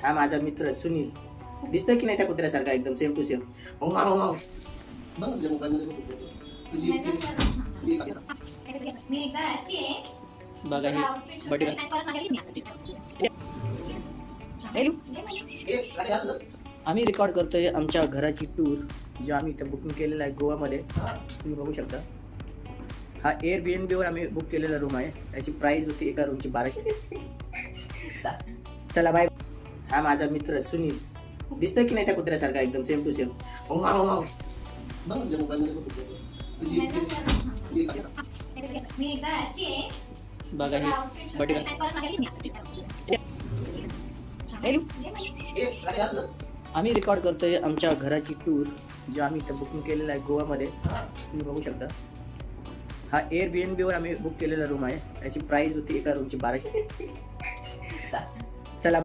हा माझा मित्र सुनील दिसतोय की नाही त्या कुत्र्यासारखा एकदम सेम टू सेम. बघा हे बटन. हॅलो, आम्ही रेकॉर्ड करतोय आमच्या घराची टूर जी आम्ही इथं बुकिंग केलेला आहे गोवामध्ये. तुम्ही बघू शकता हा Airbnb वर आम्ही बुक केलेला रूम आहे. याची प्राइस होती एका रूमची 1200. चला बाय. हा माझा मित्र सुनील दिसतोय की नाही त्या कुत्र्यासारखा एकदम सेम टू सेम. बघा हे बटन. हॅलो, आम्ही रेकॉर्ड करतोय आमच्या घराची टूर जी आम्ही इथं बुकिंग केलेला आहे गोवामध्ये. तुम्ही बघू शकता हा Airbnb वर आम्ही बुक केलेला रूम आहे. याची प्राइस होती एका रूमची 1200.